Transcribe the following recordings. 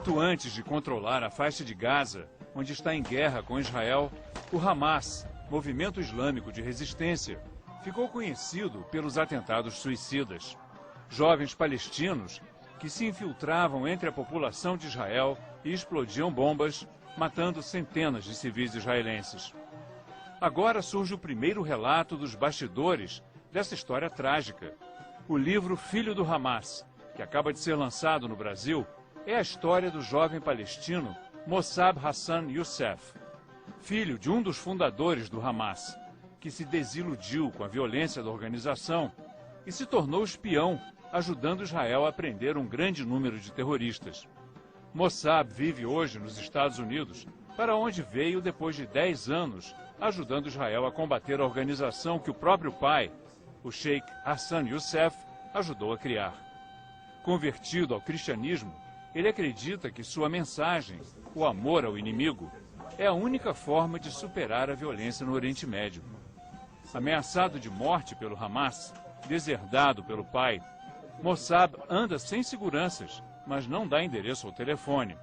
Muito antes de controlar a faixa de Gaza, onde está em guerra com Israel, o Hamas, movimento islâmico de resistência, ficou conhecido pelos atentados suicidas. Jovens palestinos que se infiltravam entre a população de Israel e explodiam bombas, matando centenas de civis israelenses. Agora surge o primeiro relato dos bastidores dessa história trágica. O livro Filho do Hamas, que acaba de ser lançado no Brasil, é a história do jovem palestino Musab Hassan Youssef, filho de um dos fundadores do Hamas, que se desiludiu com a violência da organização e se tornou espião, ajudando Israel a prender um grande número de terroristas. Musab vive hoje nos Estados Unidos, para onde veio depois de 10 anos, ajudando Israel a combater a organização que o próprio pai, o xeque Hassan Youssef, ajudou a criar. Convertido ao cristianismo, ele acredita que sua mensagem, o amor ao inimigo, é a única forma de superar a violência no Oriente Médio. Ameaçado de morte pelo Hamas, deserdado pelo pai, Musab anda sem seguranças, mas não dá endereço ao telefone.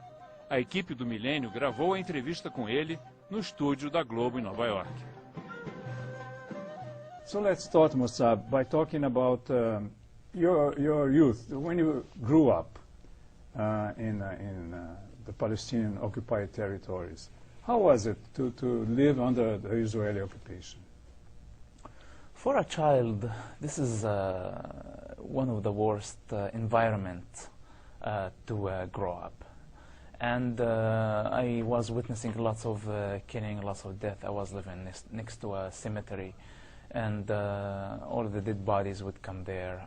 A equipe do Milênio gravou a entrevista com ele no estúdio da Globo em Nova York. So let's start, Musab, by talking about your youth, when you grew up in the Palestinian occupied territories. How was it to live under the Israeli occupation? For a child, this is one of the worst environments to grow up. And I was witnessing lots of killing, lots of death. I was living next to a cemetery, and all the dead bodies would come there.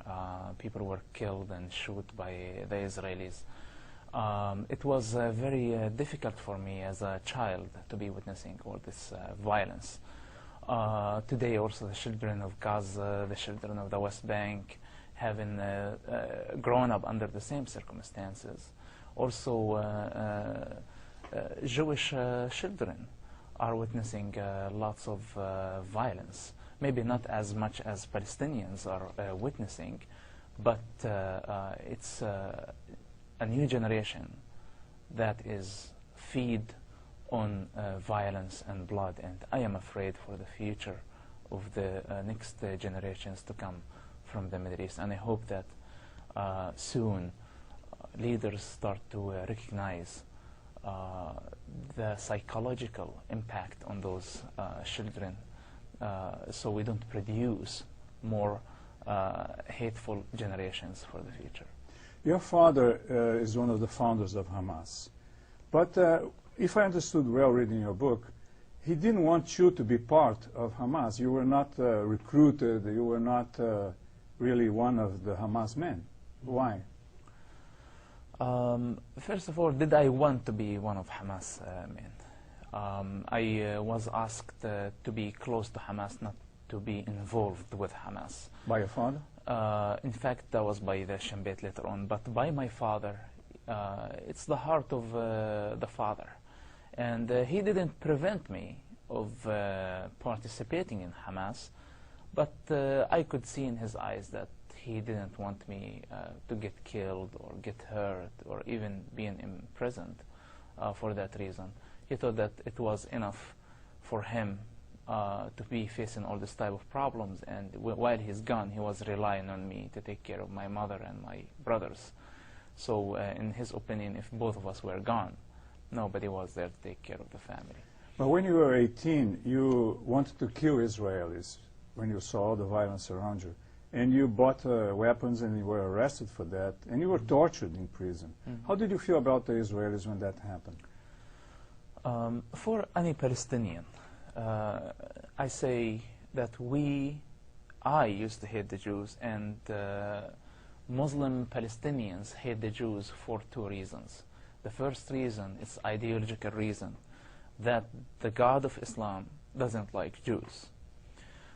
People were killed and shot by the Israelis. It was very difficult for me as a child to be witnessing all this violence. Today also the children of Gaza, the children of the West Bank, having grown up under the same circumstances. Also Jewish children are witnessing lots of violence. Maybe not as much as Palestinians are witnessing, but it's a new generation that is fed on violence and blood, and I am afraid for the future of the next generations to come from the Middle East. And I hope that soon leaders start to recognize the psychological impact on those children, so we don't produce more hateful generations for the future. Your father is one of the founders of Hamas, but if I understood well reading your book, he didn't want you to be part of Hamas. You were not recruited, you were not really one of the Hamas men. Why? First of all, did I want to be one of Hamas men? I was asked to be close to Hamas, not to be involved with Hamas. By your father? In fact, that was by the Shin Bet later on, but by my father. It's the heart of the father, and he didn't prevent me of participating in Hamas, but I could see in his eyes that he didn't want me to get killed or get hurt or even being imprisoned for that reason. He thought that it was enough for him to be facing all this type of problems, and while he's gone, he was relying on me to take care of my mother and my brothers. So in his opinion, if both of us were gone, nobody was there to take care of the family. But when you were 18, you wanted to kill Israelis when you saw the violence around you. And you bought weapons and you were arrested for that, and you were tortured in prison. Mm-hmm. How did you feel about the Israelis when that happened? For any Palestinian, I say that I used to hate the Jews, and Muslim Palestinians hate the Jews for two reasons. The first reason is ideological reason, that the God of Islam doesn't like Jews.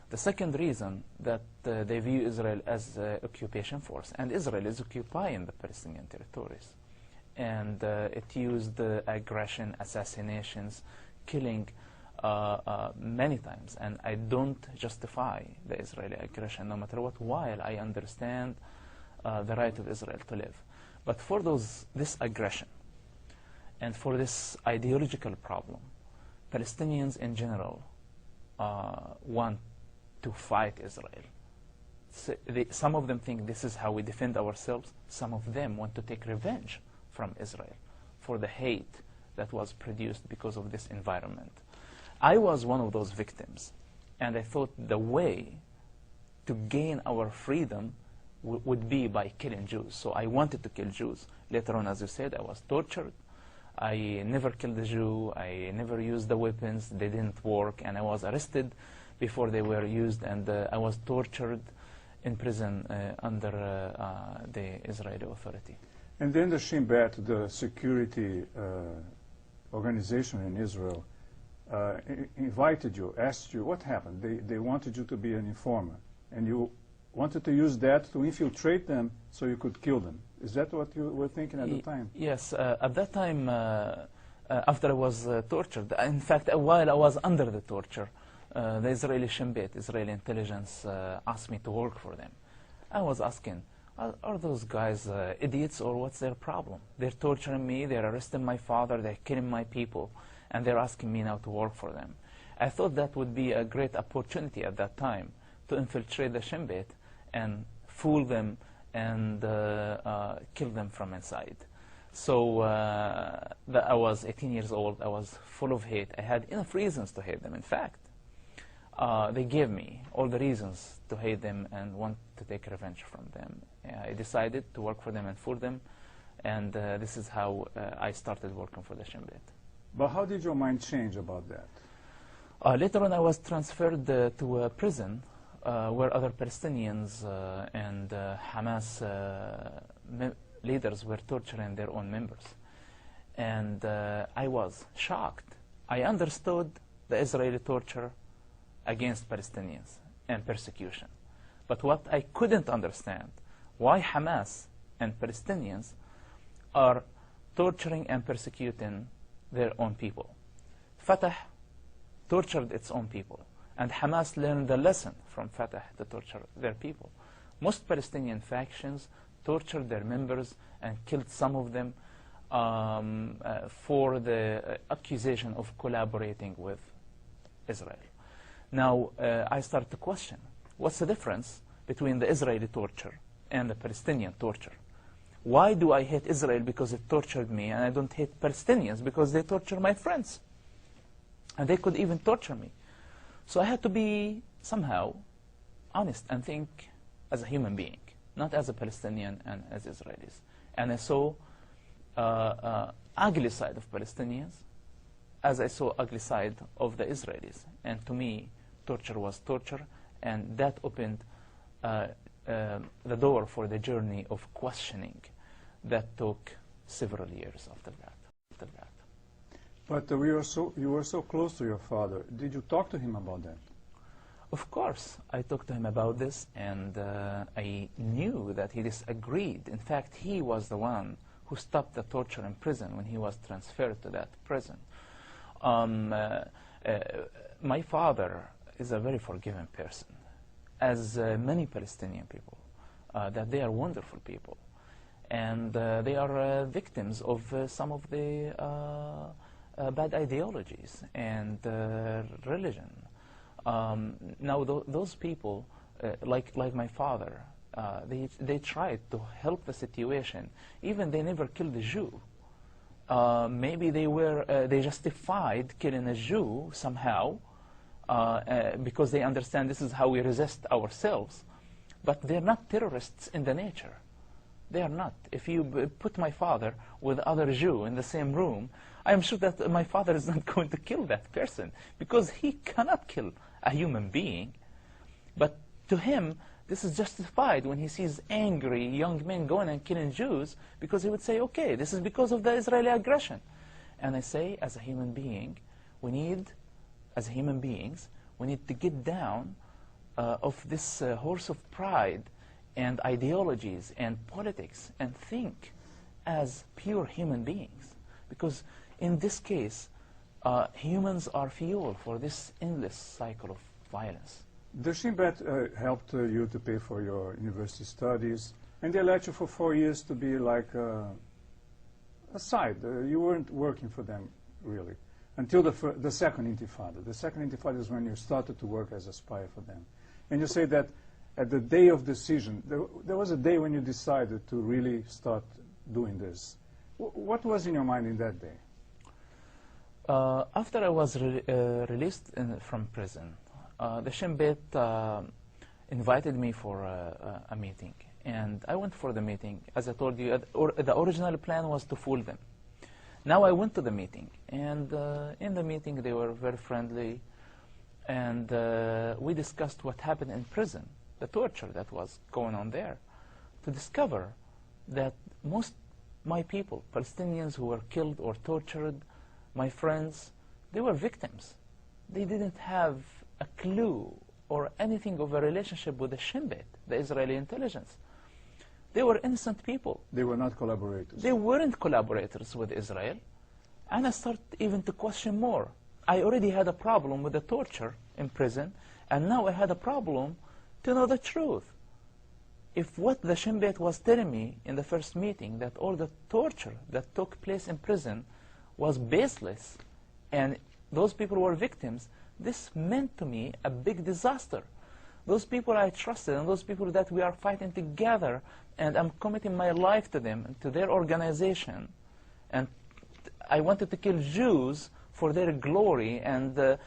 The second reason, that they view Israel as an occupation force, and Israel is occupying the Palestinian territories. And it used aggression, assassinations, killing many times. And I don't justify the Israeli aggression no matter what, while I understand the right of Israel to live. But for this aggression, And for this ideological problem, Palestinians in general want to fight Israel. So some of them think this is how we defend ourselves. Some of them want to take revenge from Israel for the hate that was produced because of this environment. I was one of those victims, and I thought the way to gain our freedom would be by killing Jews. So I wanted to kill Jews. Later on, as you said, I was tortured. I never killed a Jew. I never used the weapons. They didn't work, and I was arrested before they were used, and I was tortured in prison under the Israeli authority. And then the Shin Bet, the security organization in Israel, invited you, asked you what happened. They wanted you to be an informer, and you wanted to use that to infiltrate them so you could kill them. Is that what you were thinking at the time? Yes. At that time, after I was tortured, in fact, while I was under the torture, the Israeli Shin Bet, Israeli intelligence, asked me to work for them. I was asking, are those guys idiots, or what's their problem? They're torturing me, they're arresting my father, they're killing my people, and they're asking me now to work for them. I thought that would be a great opportunity at that time to infiltrate the Shin Bet and fool them and kill them from inside. So I was 18 years old, I was full of hate. I had enough reasons to hate them. In fact, they gave me all the reasons to hate them and want to take revenge from them. I decided to work for them and fool them, and this is how I started working for the Shin Bet. But how did your mind change about that? Later on, I was transferred to a prison where other Palestinians and Hamas leaders were torturing their own members. And I was shocked. I understood the Israeli torture against Palestinians and persecution. But what I couldn't understand, why Hamas and Palestinians are torturing and persecuting their own people. Fatah tortured its own people, and Hamas learned the lesson from Fatah to torture their people. Most Palestinian factions tortured their members and killed some of them for the accusation of collaborating with Israel. Now, I started to question, what's the difference between the Israeli torture and the Palestinian torture? Why do I hate Israel because it tortured me, and I don't hate Palestinians because they torture my friends? And they could even torture me. So I had to be somehow honest and think as a human being, not as a Palestinian and as Israelis. And I saw ugly side of Palestinians as I saw ugly side of the Israelis. And to me, torture was torture, and that opened the door for the journey of questioning that took several years after that. But you were so close to your father. Did you talk to him about that? Of course, I talked to him about this, and I knew that he disagreed. In fact, he was the one who stopped the torture in prison when he was transferred to that prison. My father is a very forgiving person, as many Palestinian people, that they are wonderful people. And they are victims of some of the bad ideologies and religion. Now, those people, like my father, they tried to help the situation. Even they never killed a Jew. Maybe they justified killing a Jew somehow because they understand this is how we resist ourselves. But they're not terrorists in the nature. They are not. If you put my father with other Jew in the same room, I am sure that my father is not going to kill that person, because he cannot kill a human being. But to him, this is justified when he sees angry young men going and killing Jews, because he would say, okay, this is because of the Israeli aggression. And I say, as a human being, as human beings, we need to get down of this horse of pride and ideologies and politics and think as pure human beings. Because in this case, humans are fuel for this endless cycle of violence. The Shin Bet helped you to pay for your university studies, and they let you for 4 years to be like aside. You weren't working for them, really, until the second Intifada. The second Intifada is when you started to work as a spy for them. And you say that at the day of decision, there was a day when you decided to really start doing this. What was in your mind in that day? After I was released from prison, the Shin Bet invited me for a meeting. And I went for the meeting. As I told you, the original plan was to fool them. Now I went to the meeting. And in the meeting, they were very friendly. And we discussed what happened in prison, the torture that was going on there, to discover that my people, Palestinians who were killed or tortured, my friends, they were victims. They didn't have a clue or anything of a relationship with the Shin Bet, the Israeli intelligence. They were innocent people. They were not collaborators. They weren't collaborators with Israel. And I started even to question more. I already had a problem with the torture in prison, and now I had a problem to know the truth. If what the Shin Bet was telling me in the first meeting, that all the torture that took place in prison was baseless, and those people were victims, this meant to me a big disaster. Those people I trusted, and those people that we are fighting together, and I'm committing my life to them, and to their organization, and I wanted to kill Jews for their glory, and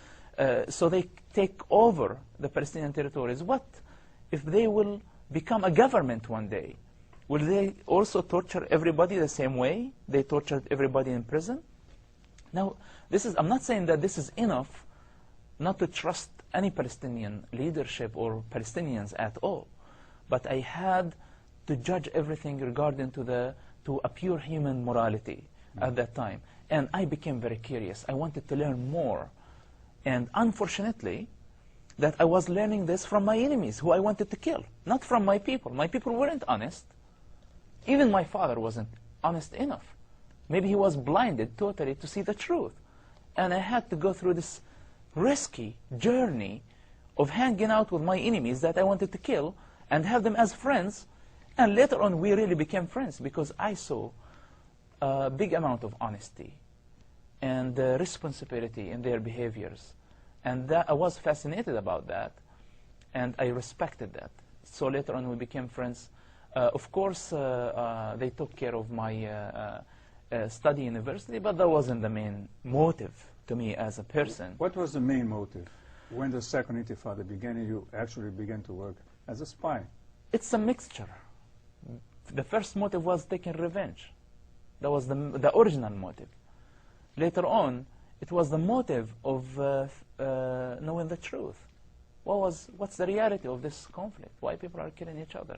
so they take over the Palestinian territories. What if they will become a government one day? Will they also torture everybody the same way they tortured everybody in prison? Now, I'm not saying that this is enough not to trust any Palestinian leadership or Palestinians at all, but I had to judge everything regarding to a pure human morality at that time. And I became very curious. I wanted to learn more. And unfortunately, that I was learning this from my enemies, who I wanted to kill, not from my people. My people weren't honest. Even my father wasn't honest enough. Maybe he was blinded totally to see the truth. And I had to go through this risky journey of hanging out with my enemies that I wanted to kill and have them as friends. And later on, we really became friends because I saw a big amount of honesty and responsibility in their behaviors. And I was fascinated about that, and I respected that. So later on, we became friends. Of course, they took care of my study university, but that wasn't the main motive to me as a person. What was the main motive when the second Intifada began and you actually began to work as a spy? It's a mixture. The first motive was taking revenge. That was the original motive. Later on, it was the motive of knowing the truth. What's the reality of this conflict? Why people are killing each other?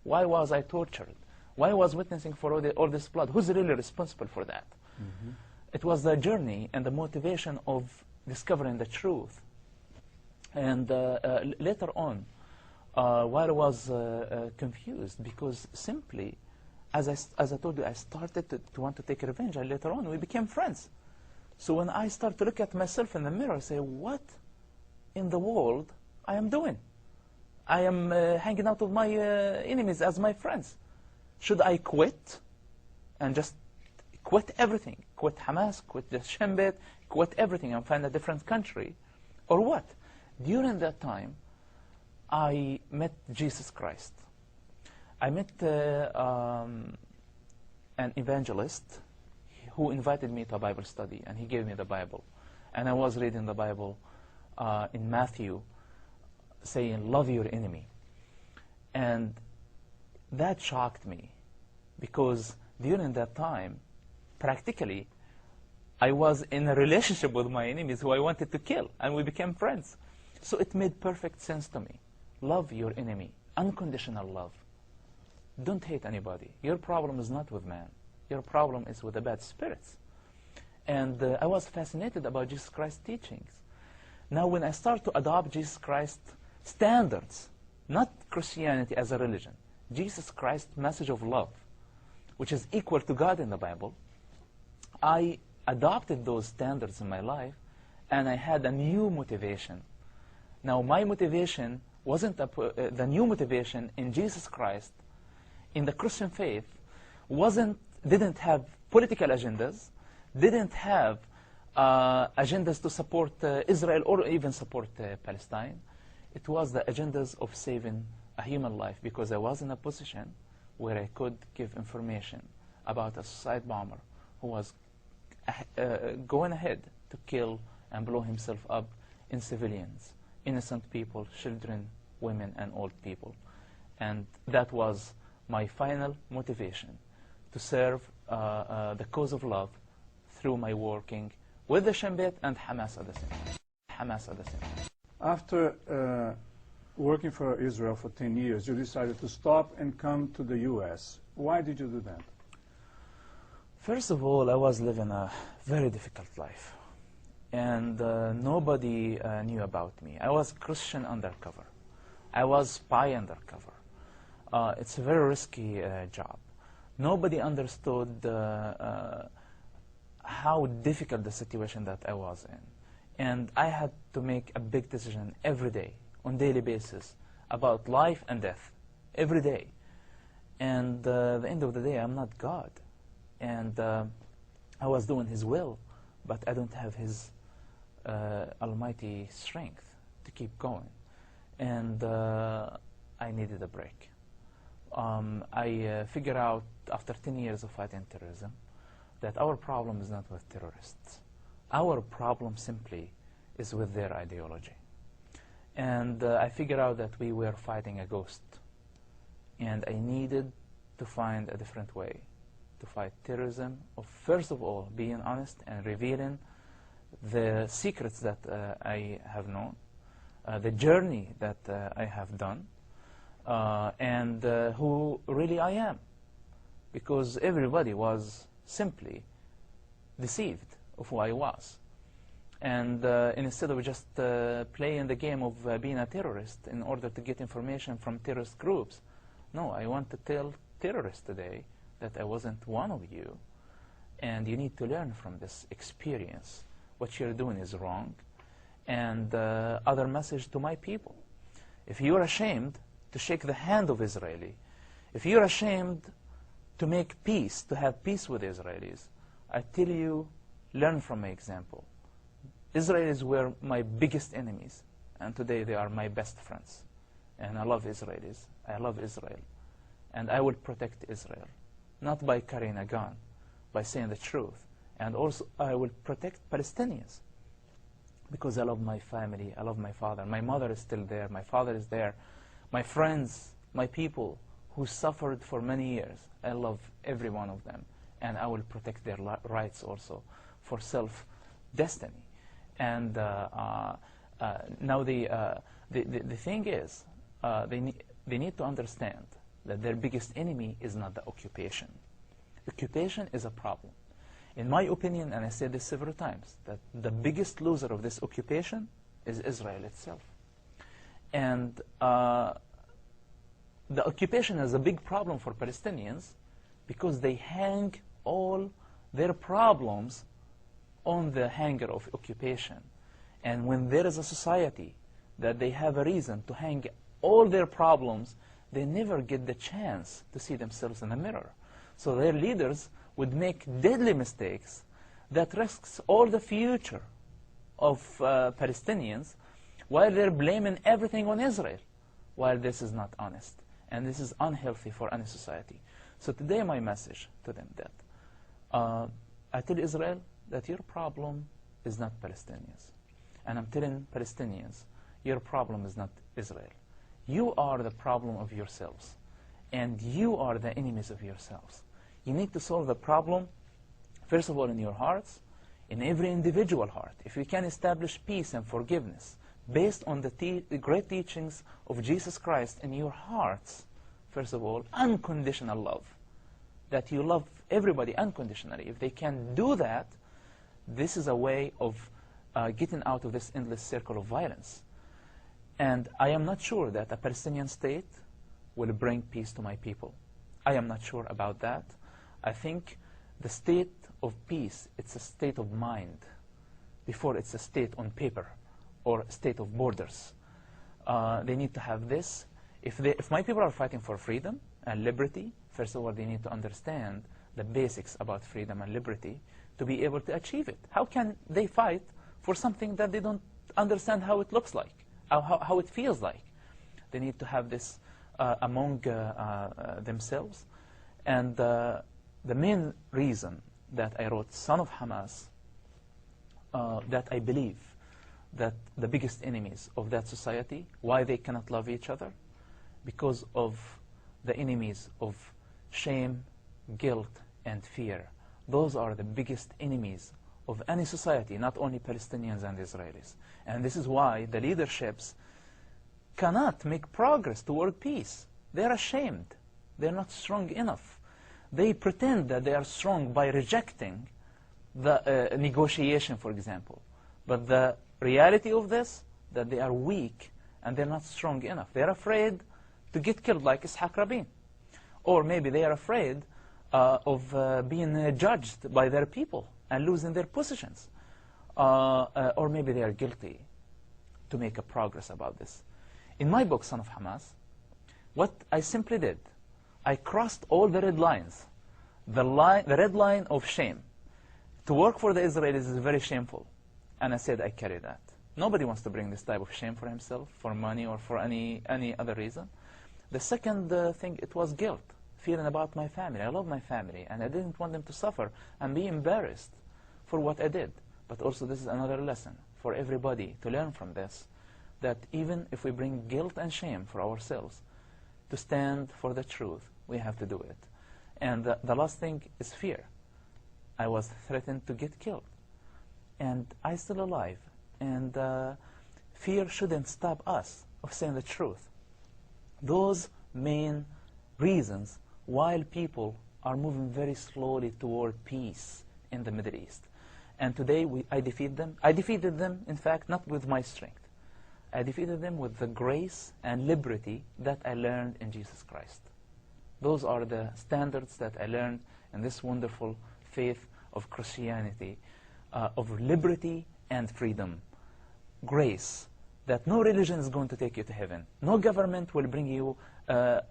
Why was I tortured? Why was witnessing for all this blood? Who's really responsible for that? Mm-hmm. It was the journey and the motivation of discovering the truth. And later on, while I was confused, because simply, as I told you, I started to want to take revenge, and later on we became friends. So when I start to look at myself in the mirror, I say, what in the world I am doing? I am hanging out with my enemies as my friends. Should I quit and just quit everything? Quit Hamas, quit the Shin Bet, quit everything and find a different country? Or what? During that time, I met Jesus Christ. I met an evangelist who invited me to a Bible study, and he gave me the Bible. And I was reading the Bible in Matthew, saying, love your enemy. And that shocked me, because during that time, practically, I was in a relationship with my enemies who I wanted to kill, and we became friends. So it made perfect sense to me. Love your enemy, unconditional love. Don't hate anybody. Your problem is not with man. Your problem is with the bad spirits. And I was fascinated about Jesus Christ's teachings. Now when I start to adopt Jesus Christ's standards, not Christianity as a religion, Jesus Christ's message of love, which is equal to God in the Bible, I adopted those standards in my life, and I had a new motivation. Now my motivation wasn't the new motivation in Jesus Christ, in the Christian faith, didn't have political agendas, didn't have agendas to support Israel or even support Palestine. It was the agendas of saving a human life, because I was in a position where I could give information about a suicide bomber who was going ahead to kill and blow himself up in civilians, innocent people, children, women, and old people. And that was my final motivation, to serve the cause of love through my working with the Shin Bet and Hamas at the same time. After working for Israel for 10 years, you decided to stop and come to the U.S. Why did you do that? First of all, I was living a very difficult life, and nobody knew about me. I was Christian undercover. I was spy undercover. It's a very risky job. Nobody understood how difficult the situation that I was in. And I had to make a big decision every day, on daily basis, about life and death, every day. And at the end of the day, I'm not God. And I was doing His will, but I don't have His almighty strength to keep going. And I needed a break. I figured out, after 10 years of fighting terrorism, that our problem is not with terrorists. Our problem simply is with their ideology. And I figured out that we were fighting a ghost. And I needed to find a different way to fight terrorism, of first of all being honest and revealing the secrets that I have known, the journey that I have done, and who really I am. Because everybody was simply deceived of who I was. And instead of just playing the game of being a terrorist in order to get information from terrorist groups, no, I want to tell terrorists today that I wasn't one of you, and you need to learn from this experience. What you're doing is wrong. And other message to my people: if you're ashamed to shake the hand of Israeli, if you're ashamed to make peace, to have peace with Israelis, I tell you, learn from my example. Israelis were my biggest enemies, and today they are my best friends. And I love Israelis. I love Israel. And I will protect Israel, not by carrying a gun, by saying the truth. And also I will protect Palestinians, because I love my family, I love my father. My mother is still there, my father is there, my friends, my people who suffered for many years. I love every one of them, and I will protect their rights also for self-destiny. And now the thing is, they need to understand that their biggest enemy is not the occupation. Occupation is a problem. In my opinion, and I said this several times, that the biggest loser of this occupation is Israel itself. And the occupation is a big problem for Palestinians, because they hang all their problems on the hanger of occupation. And when there is a society that they have a reason to hang all their problems, they never get the chance to see themselves in the mirror. So their leaders would make deadly mistakes that risks all the future of Palestinians, while they're blaming everything on Israel, while this is not honest. And this is unhealthy for any society. So today my message to them that I tell Israel that your problem is not Palestinians. And I'm telling Palestinians, your problem is not Israel. You are the problem of yourselves. And you are the enemies of yourselves. You need to solve the problem, first of all, in your hearts, in every individual heart. If we can establish peace and forgiveness based on the great teachings of Jesus Christ in your hearts, first of all, unconditional love, that you love everybody unconditionally. If they can do that, this is a way of getting out of this endless circle of violence. And I am not sure that a Palestinian state will bring peace to my people. I am not sure about that. I think the state of peace, it's a state of mind before it's a state on paper or state of borders. They need to have this. If my people are fighting for freedom and liberty, first of all, they need to understand the basics about freedom and liberty to be able to achieve it. How can they fight for something that they don't understand how it looks like, how it feels like? They need to have this among themselves. And the main reason that I wrote Son of Hamas, that I believe that the biggest enemies of that society, why they cannot love each other, because of the enemies of shame, guilt, and fear. Those are the biggest enemies of any society, not only Palestinians and Israelis. And this is why the leaderships cannot make progress toward peace. They're ashamed. They're not strong enough. They pretend that they are strong by rejecting the negotiation, for example. But the reality of this, that they are weak and they're not strong enough. They're afraid to get killed like Ishaq Rabin. Or maybe they are afraid of being judged by their people and losing their positions. Or maybe they are guilty to make a progress about this. In my book, Son of Hamas, what I simply did, I crossed all the red lines. The red line of shame. To work for the Israelis is very shameful. And I said, I carry that. Nobody wants to bring this type of shame for himself, for money, or for any other reason. The second thing, it was guilt, feeling about my family. I love my family, and I didn't want them to suffer and be embarrassed for what I did. But also, this is another lesson for everybody to learn from this, that even if we bring guilt and shame for ourselves, to stand for the truth, we have to do it. And the last thing is fear. I was threatened to get killed. And I'm still alive. And fear shouldn't stop us of saying the truth. Those main reasons why people are moving very slowly toward peace in the Middle East. And today I defeat them. I defeated them, in fact, not with my strength. I defeated them with the grace and liberty that I learned in Jesus Christ. Those are the standards that I learned in this wonderful faith of Christianity, of liberty and freedom. Grace, that no religion is going to take you to heaven. No government will bring you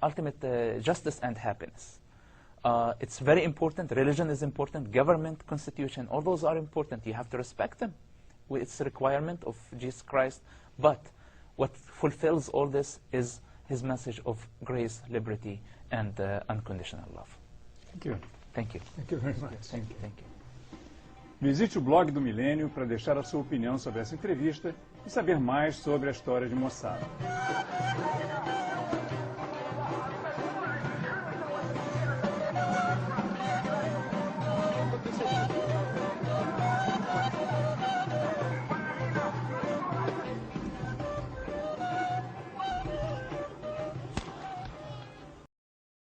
ultimate justice and happiness. It's very important. Religion is important. Government, constitution, all those are important. You have to respect them. It's a requirement of Jesus Christ. But what fulfills all this is his message of grace, liberty, and unconditional love. Thank you. Thank you. Thank you very much. Thank you. Thank you. Visite o blog do Milênio para deixar a sua opinião sobre essa entrevista e saber mais sobre a história de Musab.